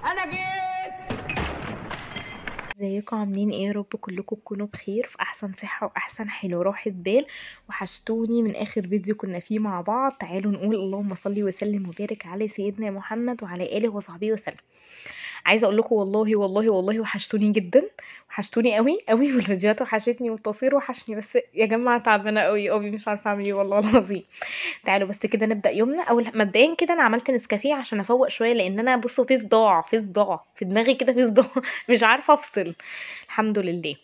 انا جيت. ازيكم عاملين ايه؟ يا رب كلكم تكونوا بخير في احسن صحة واحسن حال وراحة بال. وحشتوني من اخر فيديو كنا فيه مع بعض. تعالوا نقول اللهم صل وسلم وبارك على سيدنا محمد وعلى اله وصحبه وسلم. عايزه اقول لكم والله والله والله وحشتوني جدا، وحشتوني قوي قوي، والفيديوهات وحشتني والتصوير وحشني، بس يا جماعه تعبانه قوي قوي، مش عارفه اعمل ايه والله العظيم. تعالوا بس كده نبدا يومنا. اول مبدئيا كده انا عملت نسكافيه عشان افوق شويه، لان انا بصوا في صداع في دماغي كده، في صداع مش عارفه افصل. الحمد لله.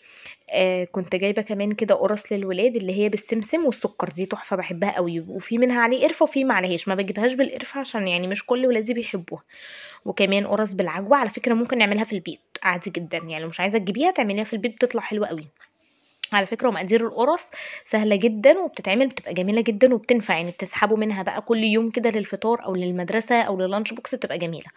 كنت جايبه كمان كده قرص للولاد اللي هي بالسمسم والسكر، دي تحفه بحبها قوي، وفي منها عليه قرفه وفي ما عليهاش، ما بجيبهاش بالقرفه عشان يعني مش كل ولادي بيحبوها. وكمان قرص بالعجوه، على فكره ممكن نعملها في البيت عادي جدا، يعني لو مش عايزه تجيبيها تعمليها في البيت بتطلع حلوه قوي. على فكره ومقادير القرص سهله جدا وبتتعمل، بتبقى جميله جدا وبتنفع، يعني بتسحبوا منها بقى كل يوم كده للفطار او للمدرسه او للانش بوكس، بتبقى جميله.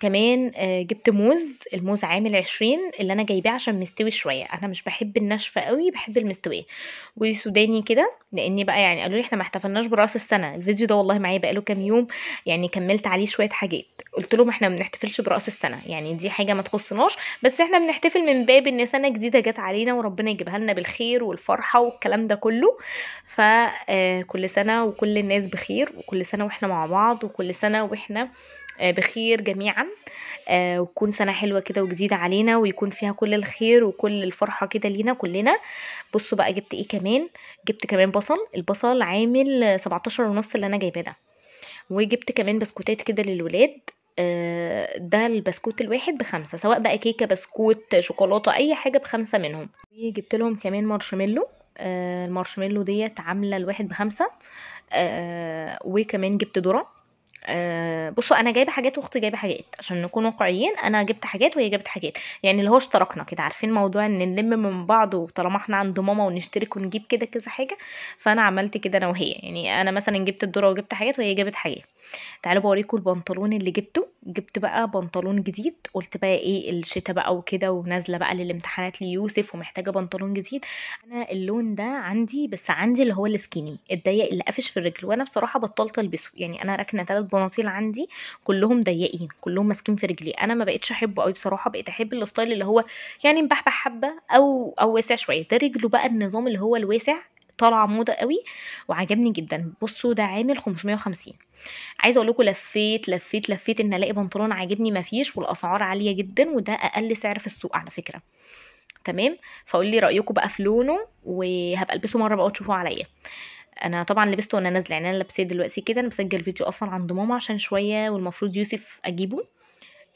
كمان جبت موز، الموز عامل 20 اللي انا جايباه عشان مستوي شويه، انا مش بحب الناشفه قوي، بحب المستويه. وسوداني كده، لاني بقى يعني قالوا لي احنا ما احتفلناش براس السنه، الفيديو ده والله معايا بقاله كام يوم، يعني كملت عليه شويه حاجات. قلت لهم احنا ما بنحتفلش براس السنه، يعني دي حاجه ما تخصناش، بس احنا بنحتفل من باب ان سنه جديده جت علينا وربنا يجيبها لنا بالخير والفرحه والكلام ده كله. فكل سنه وكل الناس بخير، وكل سنه واحنا مع بعض، وكل سنه واحنا بخير جميعا. وتكون سنة حلوة كده وجديدة علينا، ويكون فيها كل الخير وكل الفرحة كده لينا كلنا. بصوا بقى جبت ايه كمان. جبت كمان بصل، البصل عامل 17 ونص اللي انا جايباه ده. وجبت كمان بسكوتات كده للولاد. ده البسكوت الواحد ب5، سواء بقى كيكة بسكوت شوكولاتة اي حاجة ب5 منهم. وجبت لهم كمان مارشميلو. المارشميلو ديت عاملة الواحد ب5. وكمان جبت ذرة. بصوا انا جايبه حاجات واختي جايبه حاجات، عشان نكون واقعيين، انا جبت حاجات وهي جابت حاجات، يعني اللي هو اشتركنا كده، عارفين موضوع ان نلم من بعض، وطالما احنا عند ماما ونشترك ونجيب كده كذا حاجه. فانا عملت كده انا وهي، يعني انا مثلا جبت الذره وجبت حاجات وهي جابت حاجات. تعالوا بوريكم البنطلون اللي جبته. جبت بقى بنطلون جديد، قلت بقى ايه الشتا بقى وكده، ونازله بقى للامتحانات ليوسف ومحتاجه بنطلون جديد. انا اللون ده عندي، بس عندي اللي هو السكيني الضيق اللي قافش في الرجل، وانا بصراحه بطلت البسه، يعني انا راكنه 3 بناطيل عندي كلهم ضيقين، كلهم ماسكين في رجلي، انا ما بقتش احبه قوي بصراحه، بقيت احب الستايل اللي هو يعني مبحبح حبه او واسع شويه. ده رجله بقى النظام اللي هو الواسع، طالعه موضه قوي وعجبني جدا. بصوا ده عامل 550. عايزه اقول لكم لفيت ان الاقي بنطلون عاجبني، مفيش، والاسعار عاليه جدا، وده اقل سعر في السوق على فكره. تمام. فقولي لي رايكم بقى في لونه، وهبقى البسه مره بقى تشوفوا عليا. انا طبعا لبسته وانا نازله، يعني انا لابساه دلوقتي كده، انا بسجل فيديو اصلا عند ماما عشان شويه، والمفروض يوسف اجيبه.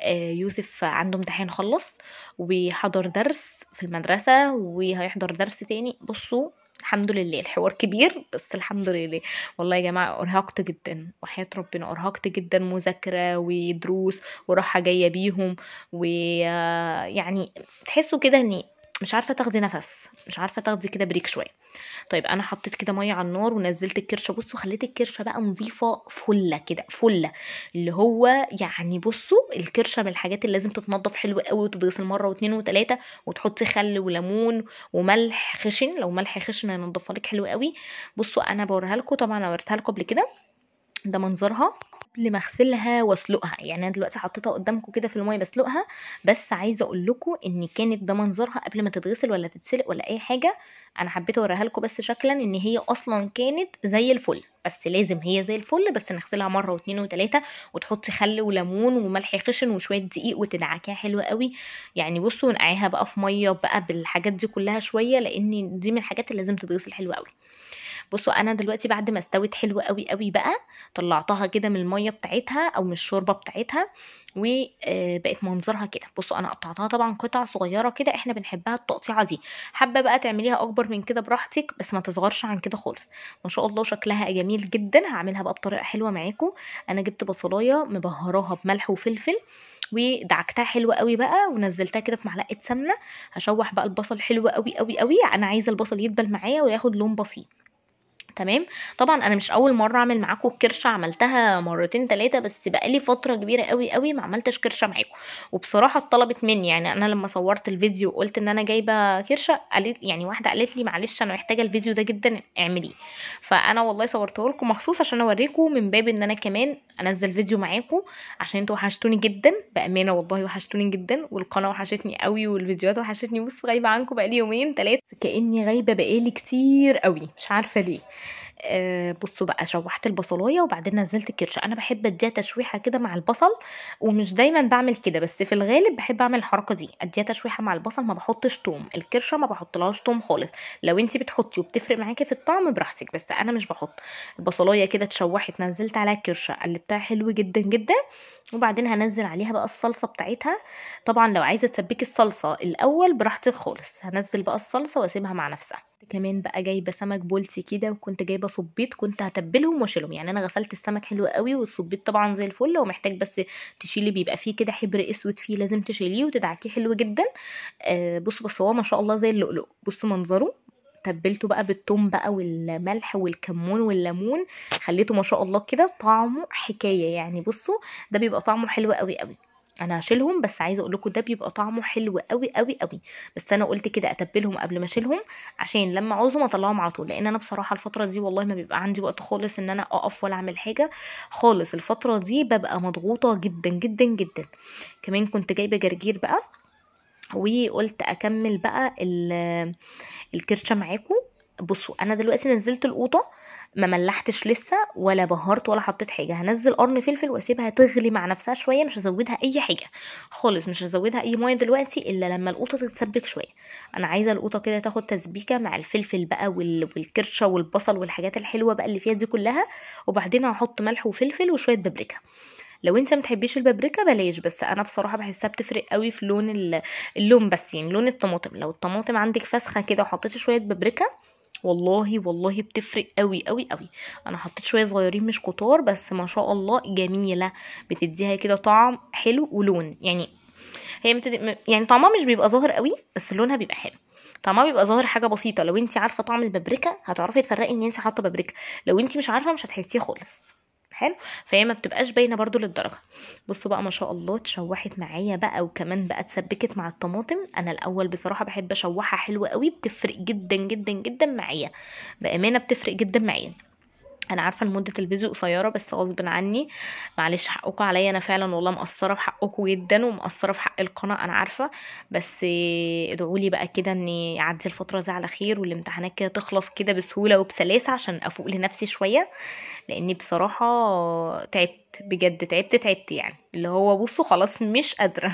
يوسف عنده امتحان خلص، وحضر درس في المدرسة وهيحضر درس تاني. بصوا الحمد لله الحوار كبير، بس الحمد لله. والله يا جماعة أرهقت جدا، وحياة ربنا أرهقت جدا، مذاكرة ودروس وراحة جاية بيهم، ويعني تحسوا كده اني مش عارفة تاخدي نفس، مش عارفة تاخدي كده بريك شوية. طيب انا حطيت كده ميه على النار ونزلت الكرشه، بصوا خليت الكرشه بقى نظيفه فله كده فله، اللي هو يعني بصوا الكرشه من الحاجات اللي لازم تتنضف حلو قوي وتتغسل مره واتنين وتلاته، وتحطي خل وليمون وملح خشن، لو ملح خشن هينضفها لك حلو قوي. بصوا انا بوريها لكم، طبعا انا وريتها لكم قبل كده، ده منظرها قبل ما اغسلها واسلقها. يعني انا دلوقتي حطيتها قدامكم كده في الميه بسلقها، بس عايزه اقول لكم ان كانت ده منظرها قبل ما تتغسل ولا تتسلق ولا اي حاجه. انا حبيت اوريها لكم بس شكلا، ان هي اصلا كانت زي الفل، بس لازم هي زي الفل، بس نغسلها مره واتنين وتلاته، وتحطي خل وليمون وملح خشن وشويه دقيق وتدعكيها حلوه قوي. يعني بصوا نقعيها بقى في ميه بقى بالحاجات دي كلها شويه، لان دي من الحاجات اللي لازم تتغسل حلوه قوي. بصوا انا دلوقتي بعد ما استوت حلوه قوي قوي بقى، طلعتها كده من الميه بتاعتها او من الشوربه بتاعتها، وبقت منظرها كده. بصوا انا قطعتها طبعا قطع صغيره كده، احنا بنحبها التقطيعه دي، حابه بقى تعمليها اكبر من كده براحتك، بس ما تصغرش عن كده خالص. ما شاء الله شكلها جميل جدا. هعملها بقى بطريقه حلوه معاكم. انا جبت بصلايه مبهراها بملح وفلفل، ودعكتها حلوه قوي بقى، ونزلتها كده في معلقه سمنه. هشوح بقى البصل حلو قوي قوي قوي، انا عايزه البصل يدبل معايا وياخد لون بسيط. تمام. طبعا انا مش اول مره اعمل معاكم الكرشه، عملتها مرتين ثلاثه، بس بقالي فتره كبيره قوي قوي ما عملتش كرشه معاكم. وبصراحه اتطلبت مني، يعني انا لما صورت الفيديو وقلت ان انا جايبه كرشه، قالت يعني واحده قالت لي معلش انا محتاجه الفيديو ده جدا اعمليه. فانا والله صورته لكم مخصوص عشان اوريكم، من باب ان انا كمان انزل فيديو معاكم، عشان انتوا وحشتوني جدا بامانه، والله وحشتوني جدا، والقناه وحشتني قوي، والفيديوهات وحشتني. بص غايبه عنكم بقالي يومين ثلاثه، كاني غايبه بقالي كتير قوي، مش عارفه ليه. بصوا بقى، شوحت البصلايه وبعدين نزلت الكرشه. انا بحب اديها تشويحه كده مع البصل، ومش دايما بعمل كده، بس في الغالب بحب اعمل الحركه دي، اديها تشويحه مع البصل. ما بحطش توم، الكرشه ما بحطلهاش توم خالص. لو انتي بتحطي وبتفرق معاكي في الطعم براحتك، بس انا مش بحط. البصلايه كده اتشوحت، نزلت عليها الكرشه، قلبتها حلو جدا جدا، وبعدين هنزل عليها بقى الصلصه بتاعتها. طبعا لو عايزه تسبكي الصلصه الاول براحتك خالص، هنزل بقى الصلصه واسيبها مع نفسها. كمان بقى جايبه سمك بولتي كده، وكنت جايبه صبيط، كنت هتبلهم واشيلهم. يعني انا غسلت السمك حلو قوي، والصبيط طبعا زي الفل، ومحتاج بس تشيلي، بيبقى فيه كده حبر اسود فيه، لازم تشيليه وتدعكيه حلو جدا. بصوا بس هو ما شاء الله زي اللؤلؤ، بصوا منظره. تبلته بقى بالثوم بقى والملح والكمون والليمون، خليته ما شاء الله كده طعمه حكايه يعني. بصوا ده بيبقى طعمه حلو قوي قوي. انا هشيلهم، بس عايزه اقول لكم ده بيبقى طعمه حلو قوي قوي قوي. بس انا قلت كده اتبلهم قبل ما اشيلهم، عشان لما عاوزهم اطلعهم على طول، لان انا بصراحه الفتره دي والله ما بيبقى عندي وقت خالص ان انا اقف ولا اعمل حاجه خالص. الفتره دي ببقى مضغوطه جدا جدا جدا. كمان كنت جايبه جرجير بقى، وقلت اكمل بقى الكرشه معاكم. بصوا انا دلوقتي نزلت القوطه، ما ملحتش لسه ولا بهرت ولا حطيت حاجه. هنزل قرن فلفل واسيبها تغلي مع نفسها شويه، مش هزودها اي حاجه خالص، مش هزودها اي ميه دلوقتي الا لما القوطه تتسبك شويه. انا عايزه القوطه كده تاخد تسبيكه مع الفلفل بقى والكرشه والبصل والحاجات الحلوه بقى اللي فيها دي كلها، وبعدين هحط ملح وفلفل وشويه بابريكا. لو انت متحبيش البابريكا بلاش، بس انا بصراحه بحسها بتفرق قوي في لون اللون، بس يعني لون الطماطم. لو الطماطم عندك فاسخه كده وحطيتي شويه بابريكا، والله والله بتفرق قوي قوي قوي. انا حطيت شويه صغيرين مش كتار، بس ما شاء الله جميله، بتديها كده طعم حلو ولون. يعني هي يعني طعمها مش بيبقى ظاهر قوي، بس لونها بيبقى حلو. طعمها بيبقى ظاهر حاجه بسيطه، لو انت عارفه طعم البابريكا هتعرفي تفرقي ان انت حاطه بابريكا، لو انت مش عارفه مش هتحسيه خالص. حلو. فهي ما بتبقاش باينه برضو للدرجه. بصوا بقى ما شاء الله اتشوحت معايا بقى، وكمان بقى اتسبكت مع الطماطم. انا الاول بصراحه بحب اشوحها حلوه قوي، بتفرق جدا جدا جدا معايا، بامانه بتفرق جدا معايا. انا عارفه ان مده الفيديو قصيره، بس غصب عني، معلش حقكم عليا، انا فعلا والله مقصره في حقكم جدا، ومقصره في حق القناه انا عارفه. بس ادعوا لي بقى كده اني اعدي الفتره دي على خير، والامتحانات كده تخلص كده بسهوله وبسلاسه، عشان افوق لنفسي شويه، لاني بصراحه تعبت بجد، تعبت يعني، اللي هو بصوا خلاص مش قادره.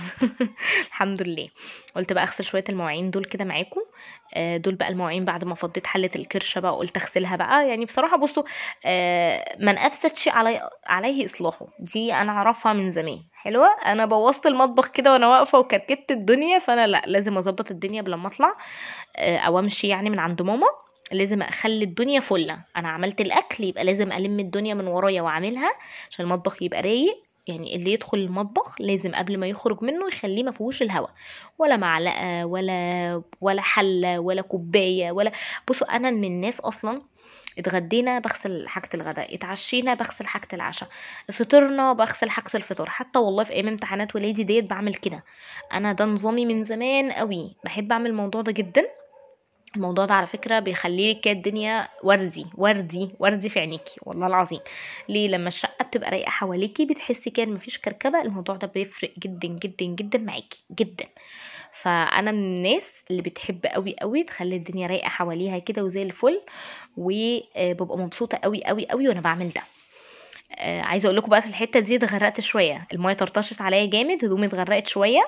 الحمد لله. قلت بقى اغسل شويه المواعين دول كده معاكم. دول بقى المواعين بعد ما فضيت حله الكرشه بقى، قلت اغسلها بقى. يعني بصراحه بصوا، من افسد شيء عليه اصلاحه، دي انا اعرفها من زمان. حلوه، انا بوظت المطبخ كده وانا واقفه وكركبت الدنيا، فانا لا، لازم اظبط الدنيا قبل ما اطلع او امشي يعني من عند ماما. لازم اخلي الدنيا فله. انا عملت الاكل، يبقى لازم الم الدنيا من ورايا واعملها، عشان المطبخ يبقى رايق. يعني اللي يدخل المطبخ لازم قبل ما يخرج منه يخليه ما فيهوش الهواء، ولا معلقه ولا حله ولا كوبايه ولا. بصوا انا من الناس اصلا، اتغدينا بغسل حاجه الغداء، اتعشينا بغسل حاجه العشاء، فطرنا بغسل حاجه الفطار، حتى والله في ايام امتحانات ولادي ديت بعمل كده. انا ده نظامي من زمان قوي، بحب اعمل الموضوع ده جدا. الموضوع ده على فكرة بيخليك كده الدنيا وردي وردي وردي في عينيكي، والله العظيم. ليه؟ لما الشقة بتبقى رايقة حواليكي بتحسي كده مفيش كركبة، الموضوع ده بيفرق جدا جدا جدا معاكي جدا. فانا من الناس اللي بتحب قوي قوي تخلي الدنيا رايقة حواليها كده وزي الفل، وببقى مبسوطة قوي قوي قوي وانا بعمل ده. عايزه اقول لكم بقى في الحته دي اتغرقت شويه، المايه طرطشت عليا جامد، هدومي اتغرقت شويه.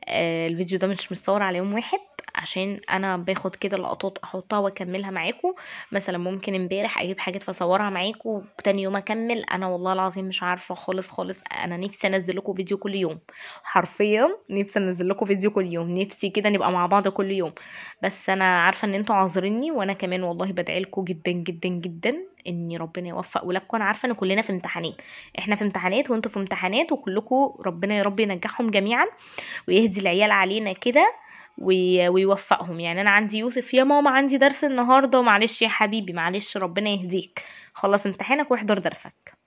الفيديو ده مش متصور على يوم واحد، عشان انا باخد كده لقطات احطها واكملها معاكم. مثلا ممكن امبارح اجيب حاجات فاصورها معاكم، تاني يوم اكمل. انا والله العظيم مش عارفه خالص خالص. انا نفسي انزل لكم فيديو كل يوم، حرفيا نفسي انزل لكم فيديو كل يوم، نفسي كده نبقى مع بعض كل يوم. بس انا عارفه ان انتوا عذريني، وانا كمان والله بدعي لكم جدا جدا جدا ان ربنا يوفق ولادكم. انا عارفه ان كلنا في امتحانات، احنا في امتحانات وانتوا في امتحانات، وكلكم ربنا يا رب ينجحهم جميعا، ويهدي العيال علينا كده، ويوفقهم. يعني انا عندي يوسف، يا ماما عندي درس النهارده، معلش يا حبيبي معلش ربنا يهديك، خلص امتحانك واحضر درسك.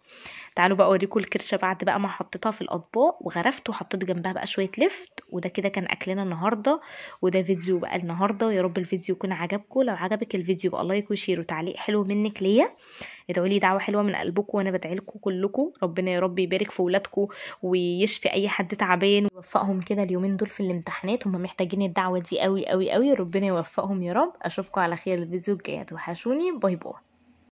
تعالوا بقى اوريكم الكرشه بعد بقى ما حطيتها في الاطباق وغرفت وحطيت جنبها بقى شويه لفت. وده كده كان اكلنا النهارده، وده فيديو بقى النهارده. ويا رب الفيديو يكون عجبكم. لو عجبك الفيديو بقى لايك وشير وتعليق حلو منك ليا. ادعوا لي دعوه حلوه من قلبكم وانا بدعي لكم كلكم. ربنا يا رب يبارك في ولادكم ويشفي اي حد تعبان ويوفقهم كده اليومين دول في الامتحانات، هم محتاجين الدعوه دي قوي قوي قوي. ربنا يوفقهم يا رب. اشوفكم على خير الفيديو الجاي، توحشوني. باي باي.